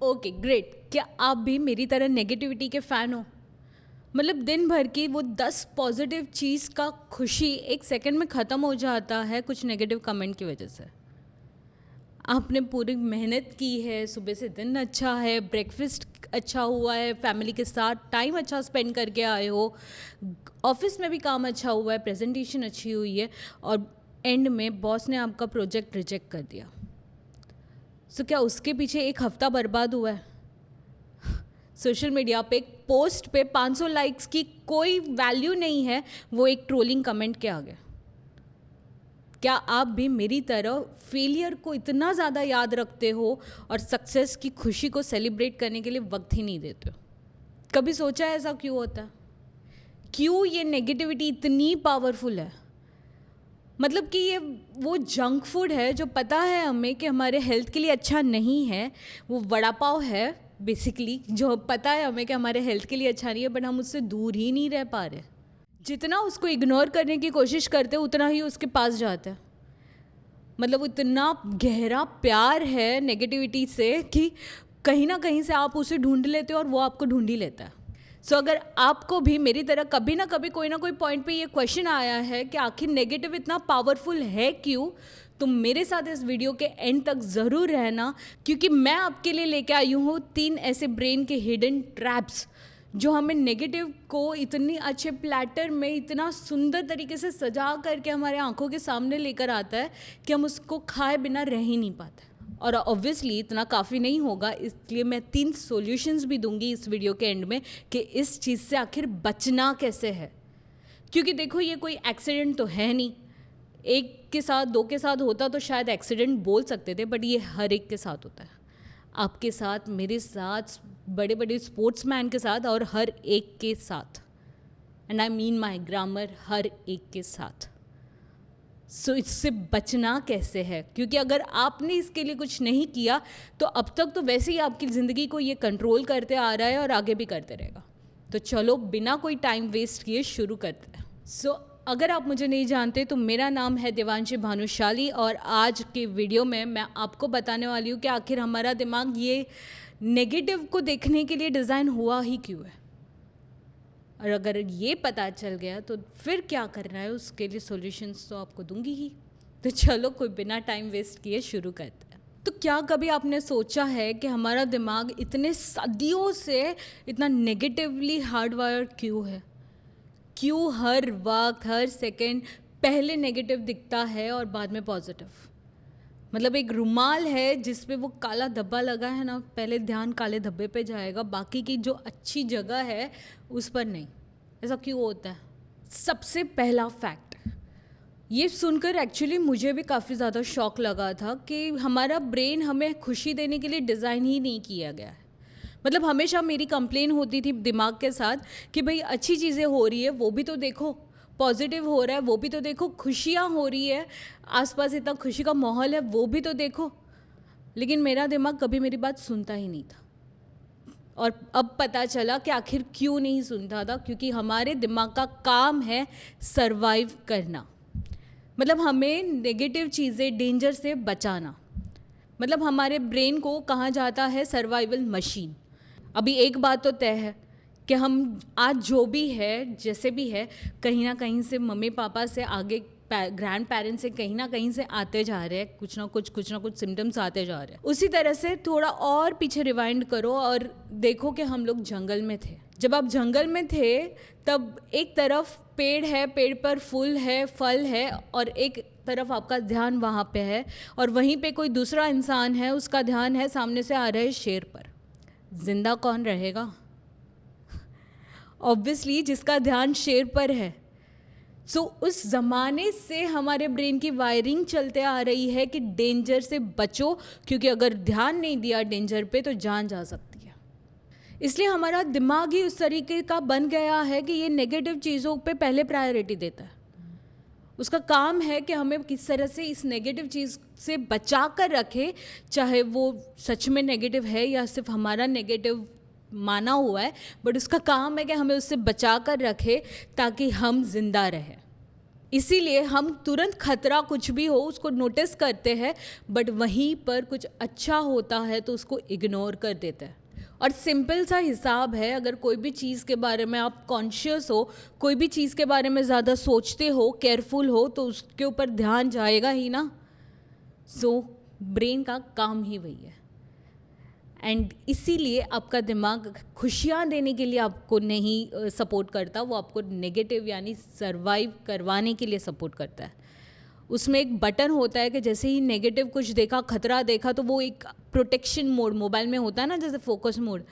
Okay great. क्या आप भी मेरी तरह नेगेटिविटी के फ़ैन हो? मतलब दिन भर की वो 10 पॉजिटिव चीज़ का खुशी एक सेकंड में ख़त्म हो जाता है कुछ नेगेटिव कमेंट की वजह से। आपने पूरी मेहनत की है, सुबह से दिन अच्छा है, ब्रेकफास्ट अच्छा हुआ है, फैमिली के साथ टाइम अच्छा स्पेंड करके आए हो, ऑफिस में भी काम अच्छा हुआ है, प्रेजेंटेशन अच्छी हुई है, और एंड में बॉस ने आपका प्रोजेक्ट रिजेक्ट कर दिया। सो क्या उसके पीछे एक हफ्ता बर्बाद हुआ है? सोशल मीडिया पे एक पोस्ट पे 500 लाइक्स की कोई वैल्यू नहीं है वो एक ट्रोलिंग कमेंट के आगे। क्या आप भी मेरी तरह फेलियर को इतना ज़्यादा याद रखते हो और सक्सेस की खुशी को सेलिब्रेट करने के लिए वक्त ही नहीं देते हो? कभी सोचा है ऐसा क्यों होता है? क्यों ये नेगेटिविटी इतनी पावरफुल है? मतलब कि ये वो जंक फूड है जो पता है हमें कि हमारे हेल्थ के लिए अच्छा नहीं है। वो वड़ा पाव है बेसिकली, जो पता है हमें कि हमारे हेल्थ के लिए अच्छा नहीं है, बट हम उससे दूर ही नहीं रह पा रहे। जितना उसको इग्नोर करने की कोशिश करते हैं उतना ही उसके पास जाता है। मतलब इतना गहरा प्यार है नेगेटिविटी से कि कहीं ना कहीं से आप उसे ढूंढ लेते हो और वो आपको ढूंढ ही लेता है। सो अगर आपको भी मेरी तरह कभी ना कभी कोई ना कोई पॉइंट पे ये क्वेश्चन आया है कि आखिर नेगेटिव इतना पावरफुल है क्यों, तो मेरे साथ इस वीडियो के एंड तक ज़रूर रहना, क्योंकि मैं आपके लिए लेके आई हूँ 3 ऐसे ब्रेन के हिडन ट्रैप्स जो हमें नेगेटिव को इतनी अच्छे प्लेटर में इतना सुंदर तरीके से सजा करके हमारे आंखों के सामने लेकर आता है कि हम उसको खाए बिना रह ही नहीं पाते। और ऑब्वियसली इतना काफ़ी नहीं होगा, इसलिए मैं 3 सॉल्यूशंस भी दूंगी इस वीडियो के एंड में कि इस चीज़ से आखिर बचना कैसे है। क्योंकि देखो ये कोई एक्सीडेंट तो है नहीं, एक के साथ 2 के साथ होता तो शायद एक्सीडेंट बोल सकते थे, बट ये हर एक के साथ होता है। आपके साथ, मेरे साथ, बड़े बड़े स्पोर्ट्समैन के साथ, और हर एक के साथ। And I mean my grammar, हर एक के साथ। सो इससे बचना कैसे है? क्योंकि अगर आपने इसके लिए कुछ नहीं किया तो अब तक तो वैसे ही आपकी ज़िंदगी को ये कंट्रोल करते आ रहा है और आगे भी करते रहेगा। तो चलो बिना कोई टाइम वेस्ट किए शुरू करते हैं। सो अगर आप मुझे नहीं जानते तो मेरा नाम है देवांशी भानुशाली, और आज के वीडियो में मैं आपको बताने वाली हूँ कि आखिर हमारा दिमाग ये नेगेटिव को देखने के लिए डिज़ाइन हुआ ही क्यों है। और अगर ये पता चल गया तो फिर क्या करना है, उसके लिए सॉल्यूशंस तो आपको दूंगी ही। तो चलो कोई बिना टाइम वेस्ट किए शुरू करते हैं। तो क्या कभी आपने सोचा है कि हमारा दिमाग इतने सदियों से इतना नेगेटिवली हार्डवायर क्यों है? क्यों हर वक्त, हर सेकंड पहले नेगेटिव दिखता है और बाद में पॉजिटिव? मतलब एक रुमाल है जिस पे वो काला धब्बा लगा है ना, पहले ध्यान काले धब्बे पे जाएगा, बाकी की जो अच्छी जगह है उस पर नहीं। ऐसा क्यों होता है? सबसे पहला फैक्ट ये सुनकर एक्चुअली मुझे भी काफ़ी ज़्यादा शॉक लगा था कि हमारा ब्रेन हमें खुशी देने के लिए डिज़ाइन ही नहीं किया गया है। मतलब हमेशा मेरी कंप्लेन होती थी दिमाग के साथ कि भाई अच्छी चीज़ें हो रही है वो भी तो देखो, पॉजिटिव हो रहा है वो भी तो देखो, खुशियाँ हो रही है, आसपास इतना खुशी का माहौल है वो भी तो देखो। लेकिन मेरा दिमाग कभी मेरी बात सुनता ही नहीं था। और अब पता चला कि आखिर क्यों नहीं सुनता था, क्योंकि हमारे दिमाग का काम है सरवाइव करना। मतलब हमें नेगेटिव चीज़ें, डेंजर से बचाना। मतलब हमारे ब्रेन को कहा जाता है सर्वाइवल मशीन। अभी एक बात तो तय है कि हम आज जो भी है, जैसे भी है, कहीं ना कहीं से मम्मी पापा से आगे ग्रैंड पेरेंट्स से कहीं ना कहीं से आते जा रहे हैं, कुछ ना कुछ सिम्टम्स आते जा रहे हैं। उसी तरह से थोड़ा और पीछे रिवाइंड करो और देखो कि हम लोग जंगल में थे। जब आप जंगल में थे तब एक तरफ पेड़ है, पेड़ पर फूल है, फल है, और एक तरफ आपका ध्यान वहाँ पे है, और वहीं पे कोई दूसरा इंसान है, उसका ध्यान है सामने से आ रहे शेर पर। जिंदा कौन रहेगा? ऑब्वियसली जिसका ध्यान शेर पर है। सो उस ज़माने से हमारे ब्रेन की वायरिंग चलते आ रही है कि डेंजर से बचो, क्योंकि अगर ध्यान नहीं दिया डेंजर पे तो जान जा सकती है। इसलिए हमारा दिमाग ही उस तरीके का बन गया है कि ये नेगेटिव चीज़ों पे पहले प्रायोरिटी देता है। उसका काम है कि हमें किस तरह से इस नेगेटिव चीज़ से बचा कर रखे, चाहे वो सच में नेगेटिव है या सिर्फ हमारा नेगेटिव माना हुआ है, बट उसका काम है कि हमें उससे बचा कर रखे ताकि हम जिंदा रहें। इसीलिए हम तुरंत खतरा कुछ भी हो उसको नोटिस करते हैं, बट वहीं पर कुछ अच्छा होता है तो उसको इग्नोर कर देते हैं। और सिंपल सा हिसाब है, अगर कोई भी चीज़ के बारे में आप कॉन्शियस हो, कोई भी चीज़ के बारे में ज़्यादा सोचते हो, केयरफुल हो, तो उसके ऊपर ध्यान जाएगा ही ना। सो ब्रेन का काम ही वही है। एंड इसीलिए आपका दिमाग खुशियाँ देने के लिए आपको नहीं सपोर्ट करता, वो आपको नेगेटिव यानी सरवाइव करवाने के लिए सपोर्ट करता है। उसमें एक बटन होता है कि जैसे ही नेगेटिव कुछ देखा, खतरा देखा, तो वो एक प्रोटेक्शन मोड मोबाइल में होता है ना, जैसे फोकस मोड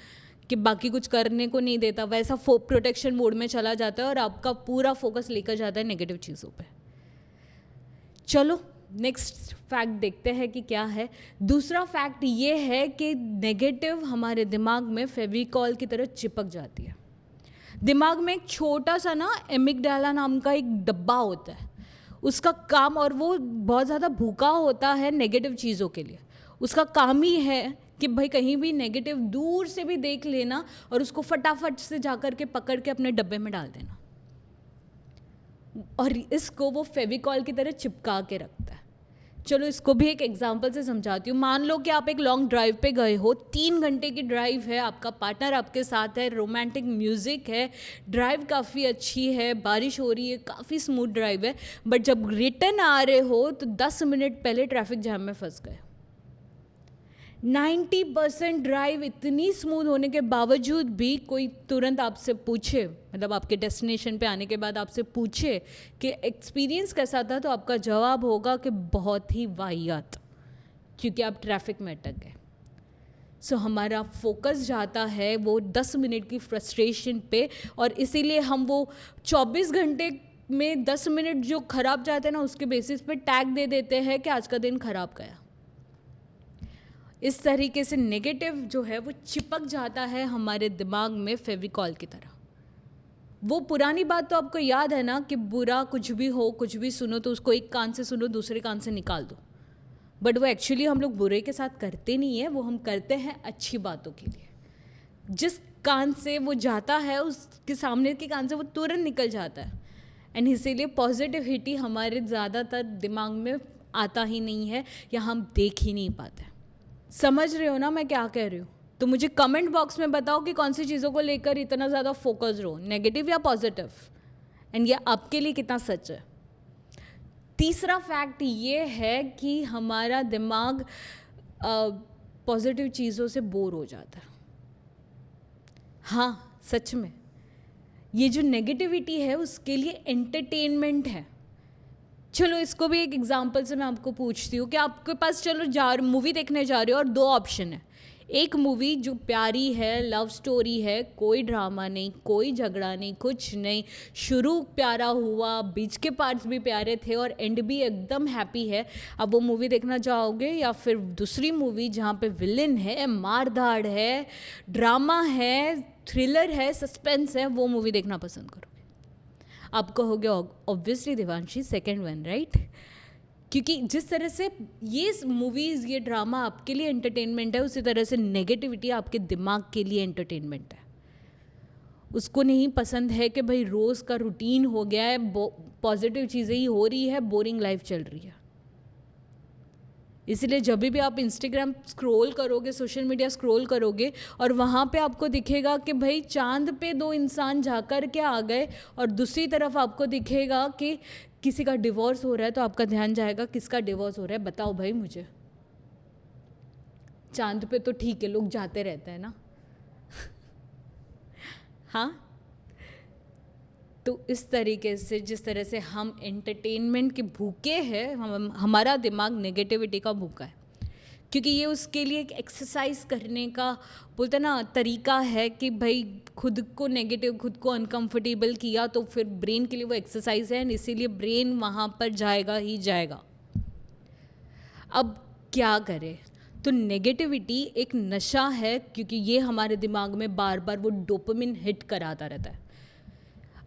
कि बाकी कुछ करने को नहीं देता, वैसा प्रोटेक्शन मोड में चला जाता है और आपका पूरा फोकस लेकर जाता है नेगेटिव चीज़ों पे। चलो नेक्स्ट फैक्ट देखते हैं कि क्या है। दूसरा फैक्ट ये है कि नेगेटिव हमारे दिमाग में फेविकॉल की तरह चिपक जाती है। दिमाग में एक छोटा सा ना एमिगडाला नाम का एक डब्बा होता है, उसका काम, और वो बहुत ज़्यादा भूखा होता है नेगेटिव चीज़ों के लिए। उसका काम ही है कि भाई कहीं भी नेगेटिव दूर से भी देख लेना और उसको फटाफट से जाकर के पकड़ के अपने डब्बे में डाल देना, और इसको वो फेविकॉल की तरह चिपका के रखता है। चलो इसको भी एक एग्जांपल से समझाती हूँ। मान लो कि आप एक लॉन्ग ड्राइव पे गए हो, 3 घंटे की ड्राइव है, आपका पार्टनर आपके साथ है, रोमांटिक म्यूज़िक है, ड्राइव काफ़ी अच्छी है, बारिश हो रही है, काफ़ी स्मूथ ड्राइव है, बट जब रिटर्न आ रहे हो तो 10 मिनट पहले ट्रैफिक जैम में फंस गए। 90% ड्राइव इतनी स्मूथ होने के बावजूद भी कोई तुरंत आपसे पूछे, मतलब आपके डेस्टिनेशन पे आने के बाद आपसे पूछे कि एक्सपीरियंस कैसा था, तो आपका जवाब होगा कि बहुत ही वाहियात, क्योंकि आप ट्रैफिक में अटक गए। सो हमारा फोकस जाता है वो 10 मिनट की फ्रस्ट्रेशन पे, और इसीलिए हम वो 24 घंटे में 10 मिनट जो खराब जाते हैं ना, उसके बेसिस पे टैग दे देते हैं कि आज का दिन खराब गया। इस तरीके से नेगेटिव जो है वो चिपक जाता है हमारे दिमाग में फेविकॉल की तरह। वो पुरानी बात तो आपको याद है ना कि बुरा कुछ भी हो, कुछ भी सुनो तो उसको एक कान से सुनो, दूसरे कान से निकाल दो। बट वो एक्चुअली हम लोग बुरे के साथ करते नहीं है, वो हम करते हैं अच्छी बातों के लिए। जिस कान से वो जाता है उसके सामने के कान से वो तुरंत निकल जाता है। एंड इसीलिए पॉजिटिविटी हमारे ज़्यादातर दिमाग में आता ही नहीं है, या हम देख ही नहीं पाते। समझ रहे हो ना मैं क्या कह रही हूँ? तो मुझे कमेंट बॉक्स में बताओ कि कौन सी चीज़ों को लेकर इतना ज़्यादा फोकस रहो, नेगेटिव या पॉजिटिव, एंड ये आपके लिए कितना सच है। तीसरा फैक्ट ये है कि हमारा दिमाग पॉजिटिव चीज़ों से बोर हो जाता है। हाँ सच में, ये जो नेगेटिविटी है उसके लिए एंटरटेनमेंट है। चलो इसको भी एक एग्जांपल से मैं आपको पूछती हूँ कि आपके पास चलो मूवी देखने जा रहे हो और 2 ऑप्शन है। एक मूवी जो प्यारी है, लव स्टोरी है, कोई ड्रामा नहीं, कोई झगड़ा नहीं, कुछ नहीं, शुरू प्यारा हुआ, बीच के पार्ट्स भी प्यारे थे और एंड भी एकदम हैप्पी है, अब वो मूवी देखना चाहोगे? या फिर दूसरी मूवी जहाँ पे विलन है, मारधाड़ है, ड्रामा है, थ्रिलर है, सस्पेंस है, वो मूवी देखना पसंद करो? आप कहोगे obviously Devanshi second one, right? क्योंकि जिस तरह से ये मूवीज़, ये ड्रामा आपके लिए एंटरटेनमेंट है, उसी तरह से नेगेटिविटी आपके दिमाग के लिए एंटरटेनमेंट है। उसको नहीं पसंद है कि भाई रोज़ का रूटीन हो गया है, पॉजिटिव चीज़ें ही हो रही है, बोरिंग लाइफ चल रही है। इसलिए जब भी आप इंस्टाग्राम स्क्रॉल करोगे, सोशल मीडिया स्क्रॉल करोगे, और वहाँ पे आपको दिखेगा कि भाई चांद पे 2 इंसान जाकर के आ गए, और दूसरी तरफ आपको दिखेगा कि किसी का डिवोर्स हो रहा है, तो आपका ध्यान जाएगा किसका डिवोर्स हो रहा है, बताओ भाई मुझे। चांद पे तो ठीक है, लोग जाते रहते हैं ना। हाँ, तो इस तरीके से जिस तरह से हम एंटरटेनमेंट के भूखे हैं, हमारा दिमाग नेगेटिविटी का भूखा है, क्योंकि ये उसके लिए एक एक्सरसाइज करने का बोलते ना तरीका है कि भाई खुद को नेगेटिव, खुद को अनकंफर्टेबल किया तो फिर ब्रेन के लिए वो एक्सरसाइज है, इसीलिए ब्रेन वहाँ पर जाएगा ही जाएगा। अब क्या करें? तो नेगेटिविटी एक नशा है, क्योंकि ये हमारे दिमाग में बार बार वो डोपामिन हिट कराता रहता है।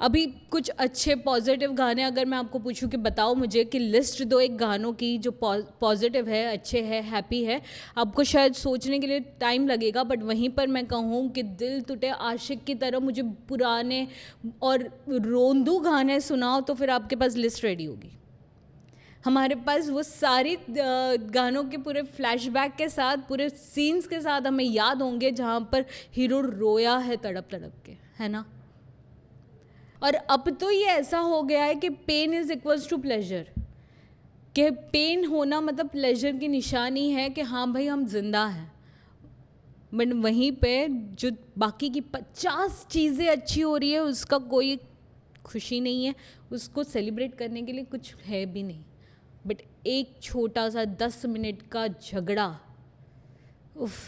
अभी कुछ अच्छे पॉजिटिव गाने अगर मैं आपको पूछूं कि बताओ मुझे कि लिस्ट दो एक गानों की जो पॉजिटिव है, अच्छे है, हैप्पी है, आपको शायद सोचने के लिए टाइम लगेगा, बट वहीं पर मैं कहूँ कि दिल टूटे आशिक की तरह मुझे पुराने और रोंदू गाने सुनाओ तो फिर आपके पास लिस्ट रेडी होगी। हमारे पास वो सारी गानों के पूरे फ्लैशबैक के साथ, पूरे सीन्स के साथ हमें याद होंगे जहाँ पर हीरो रोया है तड़प तड़प के, है ना। और अब तो ये ऐसा हो गया है कि pain is equals to pleasure, कि पेन होना मतलब प्लेजर की निशानी है कि हाँ भाई हम जिंदा हैं। बट वहीं पे जो बाकी की 50 चीज़ें अच्छी हो रही है उसका कोई खुशी नहीं है, उसको सेलिब्रेट करने के लिए कुछ है भी नहीं। बट एक छोटा सा 10 मिनट का झगड़ा, उफ,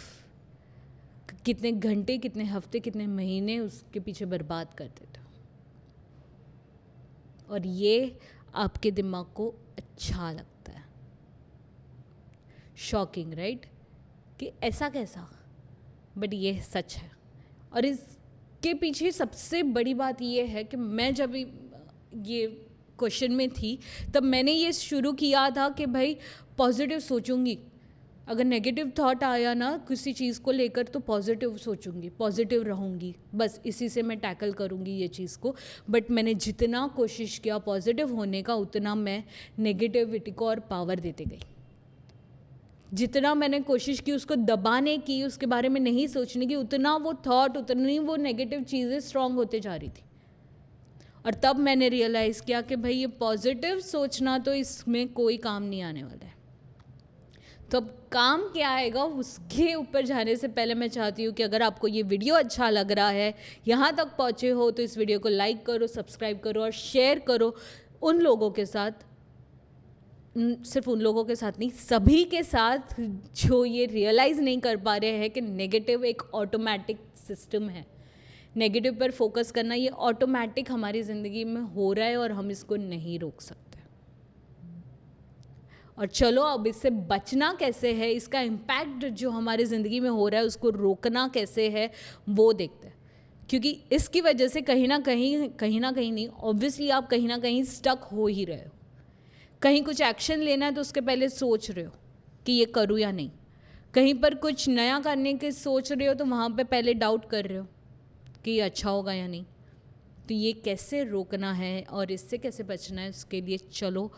कितने घंटे, कितने हफ्ते, कितने महीने उसके पीछे बर्बाद कर देते। और ये आपके दिमाग को अच्छा लगता है। शॉकिंग राइट, कि ऐसा कैसा, बट ये सच है। और इसके पीछे सबसे बड़ी बात ये है कि मैं जब ये क्वेश्चन में थी तब मैंने ये शुरू किया था कि भाई पॉजिटिव सोचूंगी, अगर नेगेटिव थॉट आया ना किसी चीज़ को लेकर तो पॉजिटिव सोचूंगी, पॉजिटिव रहूंगी, बस इसी से मैं टैकल करूंगी ये चीज़ को। बट मैंने जितना कोशिश किया पॉजिटिव होने का, उतना मैं नेगेटिविटी को और पावर देते गई। जितना मैंने कोशिश की उसको दबाने की, उसके बारे में नहीं सोचने की, उतना वो थॉट, उतनी वो नेगेटिव चीज़ें स्ट्रांग होते जा रही थी। और तब मैंने रियलाइज़ किया कि भाई ये पॉजिटिव सोचना तो इसमें कोई काम नहीं आने वाला है। तो अब काम क्या आएगा उसके ऊपर जाने से पहले मैं चाहती हूँ कि अगर आपको ये वीडियो अच्छा लग रहा है, यहाँ तक पहुँचे हो, तो इस वीडियो को लाइक करो, सब्सक्राइब करो और शेयर करो उन लोगों के साथ, सिर्फ उन लोगों के साथ नहीं, सभी के साथ जो ये रियलाइज़ नहीं कर पा रहे हैं कि नेगेटिव एक ऑटोमेटिक सिस्टम है। नेगेटिव पर फोकस करना ये ऑटोमेटिक हमारी ज़िंदगी में हो रहा है और हम इसको नहीं रोक सकते। और चलो अब इससे बचना कैसे है, इसका इम्पैक्ट जो हमारी ज़िंदगी में हो रहा है उसको रोकना कैसे है वो देखते हैं। क्योंकि इसकी वजह से कहीं ना कहीं नहीं, ऑब्वियसली आप कहीं ना कहीं स्टक हो ही रहे हो। कहीं कुछ एक्शन लेना है तो उसके पहले सोच रहे हो कि ये करूँ या नहीं। कहीं पर कुछ नया करने की सोच रहे हो तो वहाँ पे पहले डाउट कर रहे हो कि ये अच्छा होगा या नहीं। तो ये कैसे रोकना है और इससे कैसे बचना है, उसके लिए चलो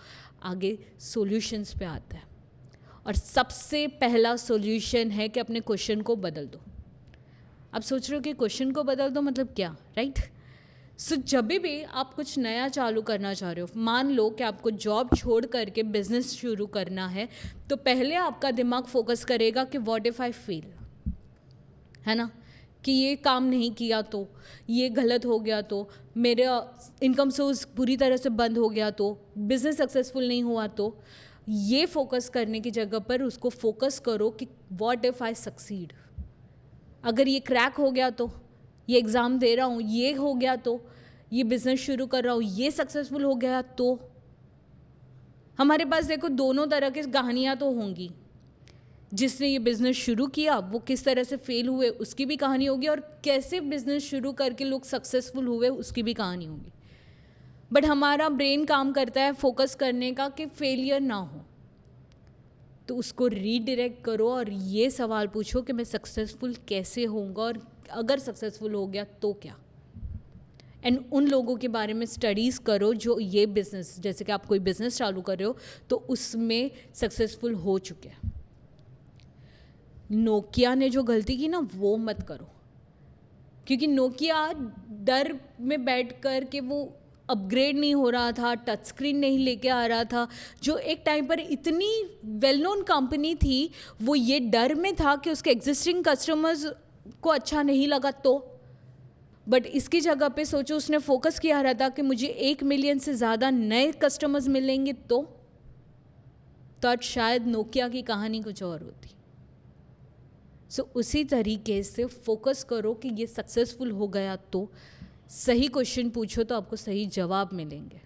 आगे सॉल्यूशंस पे आता है। और सबसे पहला सॉल्यूशन है कि अपने क्वेश्चन को बदल दो। आप सोच रहे हो कि क्वेश्चन को बदल दो मतलब क्या, राइट? सो जब भी आप कुछ नया चालू करना चाह रहे हो, मान लो कि आपको जॉब छोड़ करके बिजनेस शुरू करना है, तो पहले आपका दिमाग फोकस करेगा कि व्हाट इफ़ आई फेल, है ना, कि ये काम नहीं किया तो, ये गलत हो गया तो, मेरा इनकम सोर्स पूरी तरह से बंद हो गया तो, बिज़नेस सक्सेसफुल नहीं हुआ तो। ये फोकस करने की जगह पर उसको फोकस करो कि व्हाट इफ़ आई सक्सीड, अगर ये क्रैक हो गया तो, ये एग्ज़ाम दे रहा हूँ ये हो गया तो, ये बिज़नेस शुरू कर रहा हूँ ये सक्सेसफुल हो गया तो। हमारे पास देखो दोनों तरह की कहानियाँ तो होंगी। जिसने ये बिज़नेस शुरू किया वो किस तरह से फेल हुए उसकी भी कहानी होगी, और कैसे बिज़नेस शुरू करके लोग सक्सेसफुल हुए उसकी भी कहानी होगी। बट हमारा ब्रेन काम करता है फोकस करने का कि फेलियर ना हो, तो उसको रीडायरेक्ट करो और ये सवाल पूछो कि मैं सक्सेसफुल कैसे होऊंगा, और अगर सक्सेसफुल हो गया तो क्या। एंड उन लोगों के बारे में स्टडीज़ करो जो ये बिज़नेस, जैसे कि आप कोई बिज़नेस चालू कर रहे हो तो उसमें सक्सेसफुल हो चुके हैं। नोकिया ने जो गलती की ना वो मत करो, क्योंकि नोकिया डर में बैठ कर के वो अपग्रेड नहीं हो रहा था, टच स्क्रीन नहीं लेके आ रहा था, जो एक टाइम पर इतनी वेल नोन कंपनी थी, वो ये डर में था कि उसके एग्जिस्टिंग कस्टमर्स को अच्छा नहीं लगा तो। बट इसकी जगह पे सोचो उसने फोकस किया रहा था कि मुझे 1 मिलियन से ज़्यादा नए कस्टमर्स मिलेंगे तो आज शायद नोकिया की कहानी कुछ और होती। सो उसी तरीके से फोकस करो कि ये सक्सेसफुल हो गया तो, सही क्वेश्चन पूछो तो आपको सही जवाब मिलेंगे।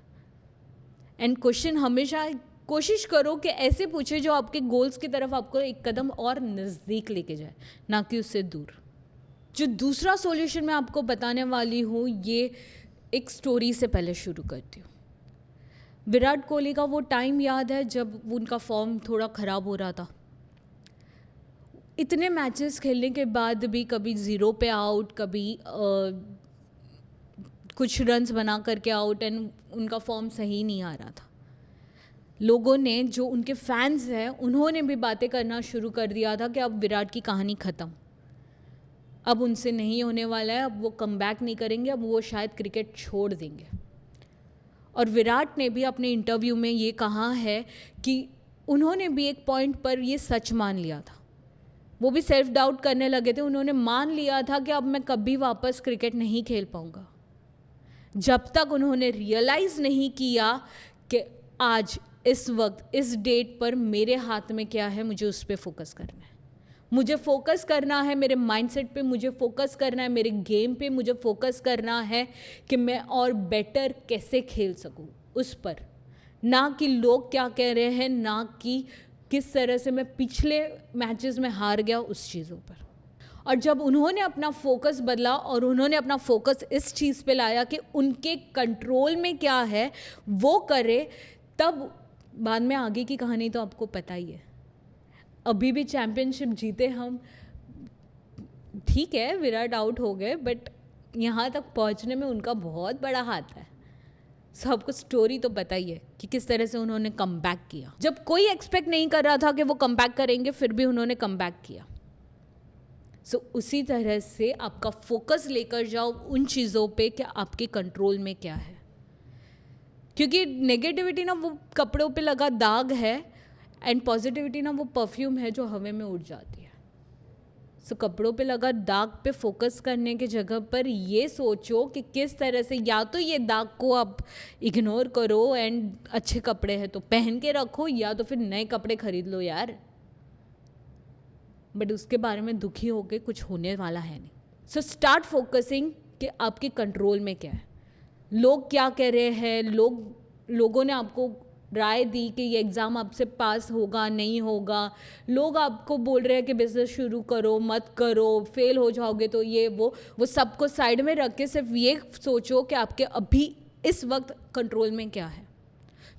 एंड क्वेश्चन हमेशा कोशिश करो कि ऐसे पूछे जो आपके गोल्स की तरफ आपको एक कदम और नज़दीक लेके जाए, ना कि उससे दूर। जो दूसरा सॉल्यूशन मैं आपको बताने वाली हूँ ये एक स्टोरी से पहले शुरू करती हूँ। विराट कोहली का वो टाइम याद है जब उनका फॉर्म थोड़ा ख़राब हो रहा था। इतने मैचेस खेलने के बाद भी कभी 0 पे आउट, कभी कुछ रन्स बना करके आउट, एंड उनका फॉर्म सही नहीं आ रहा था। लोगों ने, जो उनके फैंस हैं, उन्होंने भी बातें करना शुरू कर दिया था कि अब विराट की कहानी ख़त्म, अब उनसे नहीं होने वाला है, अब वो कम बैक नहीं करेंगे, अब वो शायद क्रिकेट छोड़ देंगे। और विराट ने भी अपने इंटरव्यू में ये कहा है कि उन्होंने भी एक पॉइंट पर ये सच मान लिया था। वो भी सेल्फ डाउट करने लगे थे। उन्होंने मान लिया था कि अब मैं कभी वापस क्रिकेट नहीं खेल पाऊँगा, जब तक उन्होंने रियलाइज़ नहीं किया कि आज इस वक्त इस डेट पर मेरे हाथ में क्या है, मुझे उस पर फोकस करना है। मुझे फोकस करना है मेरे माइंडसेट पे, मुझे फोकस करना है मेरे गेम पे, मुझे फोकस करना है कि मैं और बेटर कैसे खेल सकूं उस पर, ना कि लोग क्या कह रहे हैं, ना कि किस तरह से मैं पिछले मैचेस में हार गया उस चीज़ों पर। और जब उन्होंने अपना फोकस बदला और उन्होंने अपना फोकस इस चीज़ पे लाया कि उनके कंट्रोल में क्या है वो करे, तब बाद में आगे की कहानी तो आपको पता ही है। अभी भी चैम्पियनशिप जीते हम, ठीक है विराट आउट हो गए, बट यहाँ तक पहुँचने में उनका बहुत बड़ा हाथ है। सबको स्टोरी तो पता ही है कि किस तरह से उन्होंने कम बैक किया। जब कोई एक्सपेक्ट नहीं कर रहा था कि वो कम बैक करेंगे, फिर भी उन्होंने कम बैक किया। सो उसी तरह से आपका फोकस लेकर जाओ उन चीज़ों पे कि आपके कंट्रोल में क्या है, क्योंकि नेगेटिविटी ना वो कपड़ों पे लगा दाग है, एंड पॉजिटिविटी ना वो परफ्यूम है जो हवा में उड़ जाती है। सो कपड़ों पे लगा दाग पे फोकस करने की जगह पर ये सोचो कि किस तरह से या तो ये दाग को आप इग्नोर करो एंड अच्छे कपड़े हैं तो पहन के रखो, या तो फिर नए कपड़े खरीद लो यार, बट उसके बारे में दुखी होके कुछ होने वाला है नहीं। सो स्टार्ट फोकसिंग कि आपके कंट्रोल में क्या है। लोग क्या कह रहे हैं, लोगों ने आपको राय दी कि ये एग्ज़ाम आपसे पास होगा नहीं होगा, लोग आपको बोल रहे हैं कि बिज़नेस शुरू करो मत करो, फेल हो जाओगे तो ये वो सबको साइड में रख के सिर्फ ये सोचो कि आपके अभी इस वक्त कंट्रोल में क्या है।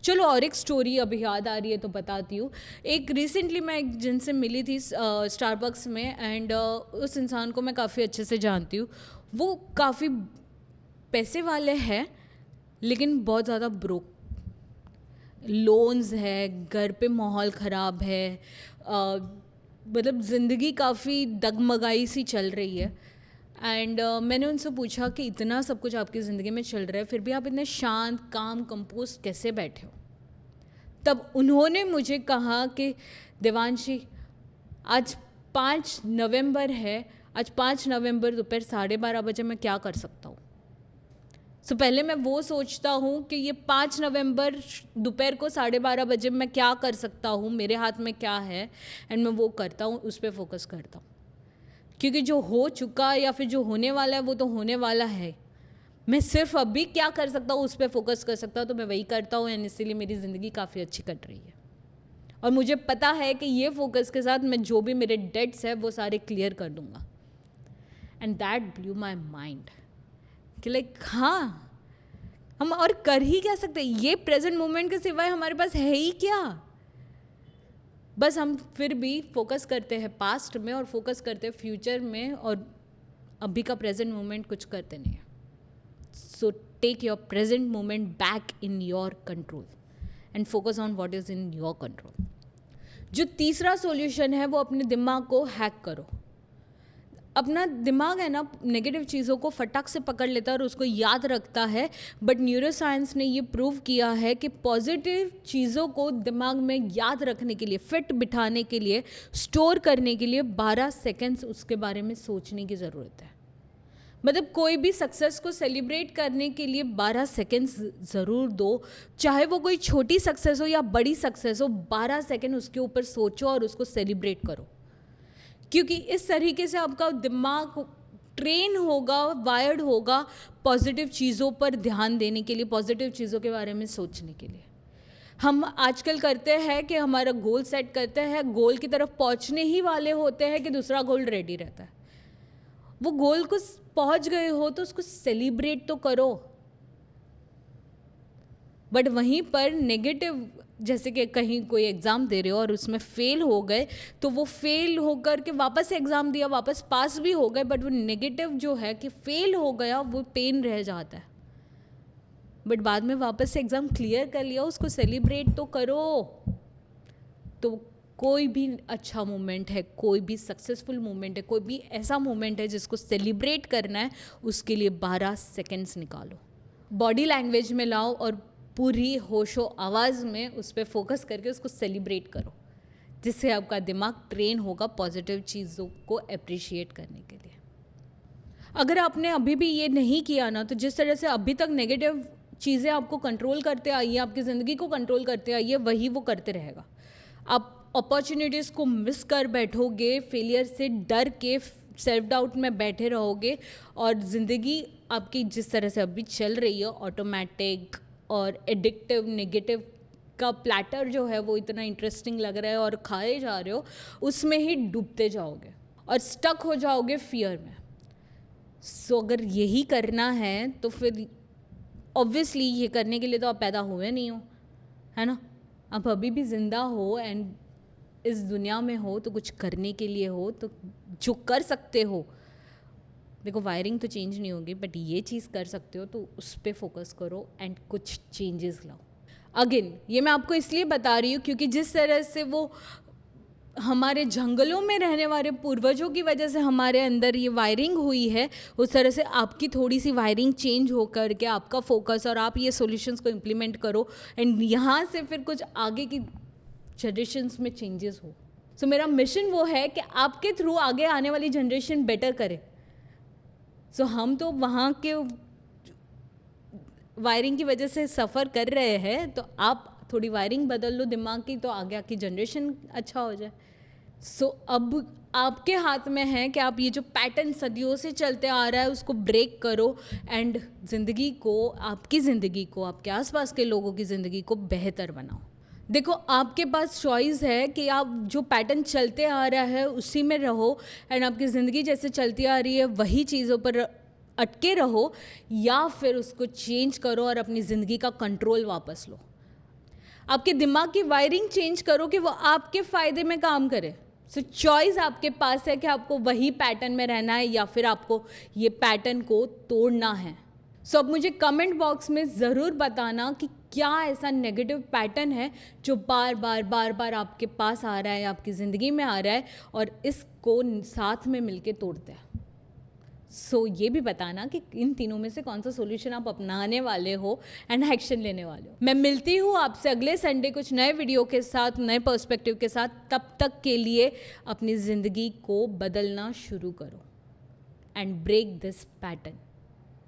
चलो और एक स्टोरी अभी याद आ रही है तो बताती हूँ। एक रिसेंटली मैं एक जिनसे मिली थी स्टारबक्स में, एंड उस इंसान को मैं काफ़ी अच्छे से जानती हूँ। वो काफ़ी पैसे वाले हैं लेकिन बहुत ज़्यादा ब्रोक, लोन्स है, घर पे माहौल ख़राब है, मतलब ज़िंदगी काफ़ी डगमगाई सी चल रही है। एंड मैंने उनसे पूछा कि इतना सब कुछ आपकी ज़िंदगी में चल रहा है, फिर भी आप इतने शांत काम कंपोज कैसे बैठे हो। तब उन्होंने मुझे कहा कि देवांशी, आज 5 नवंबर है, आज 5 नवंबर दोपहर 12:30 बजे मैं क्या कर सकता हूँ। सो पहले मैं वो सोचता हूँ कि ये 5 नवंबर दोपहर को 12:30 बजे मैं क्या कर सकता हूँ, मेरे हाथ में क्या है, एंड मैं वो करता हूँ, उस पर फोकस करता हूँ। क्योंकि जो हो चुका या फिर जो होने वाला है वो तो होने वाला है, मैं सिर्फ अभी क्या कर सकता हूँ उस पर फोकस कर सकता हूँ, तो मैं वही करता हूँ, एंड इसीलिए मेरी ज़िंदगी काफ़ी अच्छी कट रही है। और मुझे पता है कि ये फोकस के साथ मैं जो भी मेरे डेट्स है वो सारे क्लियर कर दूँगा। And that blew my mind कि लाइक हाँ, हम और कर ही क्या सकते, ये प्रेजेंट मोमेंट के सिवाय हमारे पास है ही क्या। बस हम फिर भी फोकस करते हैं पास्ट में और फोकस करते हैं फ्यूचर में, और अभी का प्रेजेंट मोमेंट कुछ करते नहीं है। So take your present moment back in your control and focus on what is in your control. जो तीसरा सॉल्यूशन है वो अपने दिमाग को हैक करो। अपना दिमाग है ना, नेगेटिव चीज़ों को फटाक से पकड़ लेता है और उसको याद रखता है, बट न्यूरोसाइंस ने ये प्रूव किया है कि पॉजिटिव चीज़ों को दिमाग में याद रखने के लिए, फिट बिठाने के लिए, स्टोर करने के लिए 12 सेकेंड्स उसके बारे में सोचने की ज़रूरत है। मतलब कोई भी सक्सेस को सेलिब्रेट करने के लिए 12 सेकेंड्स ज़रूर दो, चाहे वो कोई छोटी सक्सेस हो या बड़ी सक्सेस हो, 12 सेकेंड उसके ऊपर सोचो और उसको सेलिब्रेट करो। क्योंकि इस तरीके से आपका दिमाग ट्रेन होगा, वायर्ड होगा पॉजिटिव चीज़ों पर ध्यान देने के लिए, पॉजिटिव चीज़ों के बारे में सोचने के लिए। हम आजकल करते हैं कि हमारा गोल सेट करते हैं, गोल की तरफ पहुंचने ही वाले होते हैं कि दूसरा गोल रेडी रहता है। वो गोल को पहुंच गए हो तो उसको सेलिब्रेट तो करो, बट वहीं पर नेगेटिव, जैसे कि कहीं कोई एग्ज़ाम दे रहे हो और उसमें फ़ेल हो गए, तो वो फ़ेल होकर के वापस एग्ज़ाम दिया, वापस पास भी हो गए, बट वो नेगेटिव जो है कि फ़ेल हो गया, वो पेन रह जाता है। बट बाद में वापस से एग्ज़ाम क्लियर कर लिया, उसको सेलिब्रेट तो करो। तो कोई भी अच्छा मोमेंट है, कोई भी सक्सेसफुल मोमेंट है, कोई भी ऐसा मोमेंट है जिसको सेलिब्रेट करना है, उसके लिए 12 सेकेंड्स निकालो, बॉडी लैंग्वेज में लाओ और पूरी होशो आवाज़ में उस पर फोकस करके उसको सेलिब्रेट करो, जिससे आपका दिमाग ट्रेन होगा पॉजिटिव चीज़ों को अप्रिशिएट करने के लिए। अगर आपने अभी भी ये नहीं किया ना, तो जिस तरह से अभी तक नेगेटिव चीज़ें आपको कंट्रोल करते आई हैं, आपकी ज़िंदगी को कंट्रोल करते आई है, वही वो करते रहेगा। आप अपॉर्चुनिटीज़ को मिस कर बैठोगे, फेलियर से डर के सेल्फ डाउट में बैठे रहोगे, और ज़िंदगी आपकी जिस तरह से अभी चल रही है, ऑटोमेटिक और एडिक्टिव नेगेटिव का प्लैटर जो है वो इतना इंटरेस्टिंग लग रहा है और खाए जा रहे हो, उसमें ही डूबते जाओगे और स्टक हो जाओगे फियर में। सो अगर यही करना है तो फिर ऑब्वियसली ये करने के लिए तो आप पैदा हुए नहीं हो, है ना। आप अभी भी ज़िंदा हो एंड इस दुनिया में हो तो कुछ करने के लिए हो, तो जो कर सकते हो, देखो वायरिंग तो चेंज नहीं होगी, बट ये चीज़ कर सकते हो तो उस पर फोकस करो एंड कुछ चेंजेस लाओ। अगेन ये मैं आपको इसलिए बता रही हूँ क्योंकि जिस तरह से वो हमारे जंगलों में रहने वाले पूर्वजों की वजह से हमारे अंदर ये वायरिंग हुई है, उस तरह से आपकी थोड़ी सी वायरिंग चेंज हो कर के आपका फोकस और आप ये सॉल्यूशंस को इम्प्लीमेंट करो एंड यहाँ से फिर कुछ आगे की जनरेशन्स में चेंजेस हो। सो मेरा मिशन वो है कि आपके थ्रू आगे आने वाली जनरेशन बेटर करे। सो हम तो वहाँ के वायरिंग की वजह से सफ़र कर रहे हैं, तो आप थोड़ी वायरिंग बदल लो दिमाग की, तो आगे आपकी जनरेशन अच्छा हो जाए। सो अब आपके हाथ में है कि आप ये जो पैटर्न सदियों से चलते आ रहा है उसको ब्रेक करो एंड ज़िंदगी को, आपकी ज़िंदगी को, आपके आसपास के लोगों की ज़िंदगी को बेहतर बनाओ। देखो आपके पास चॉइस है कि आप जो पैटर्न चलते आ रहा है उसी में रहो एंड आपकी ज़िंदगी जैसे चलती आ रही है वही चीज़ों पर अटके रहो, या फिर उसको चेंज करो और अपनी ज़िंदगी का कंट्रोल वापस लो। आपके दिमाग की वायरिंग चेंज करो कि वो आपके फ़ायदे में काम करे। सो चॉइस आपके पास है कि आपको वही पैटर्न में रहना है या फिर आपको ये पैटर्न को तोड़ना है। सो अब मुझे कमेंट बॉक्स में ज़रूर बताना कि क्या ऐसा नेगेटिव पैटर्न है जो बार बार आपके पास आ रहा है, आपकी ज़िंदगी में आ रहा है, और इसको साथ में मिलके तोड़ते हैं। सो ये भी बताना कि इन तीनों में से कौन सा सॉल्यूशन आप अपनाने वाले हो एंड एक्शन लेने वाले हो। मैं मिलती हूँ आपसे अगले संडे कुछ नए वीडियो के साथ, नए पर्सपेक्टिव के साथ। तब तक के लिए अपनी ज़िंदगी को बदलना शुरू करो एंड ब्रेक दिस पैटर्न।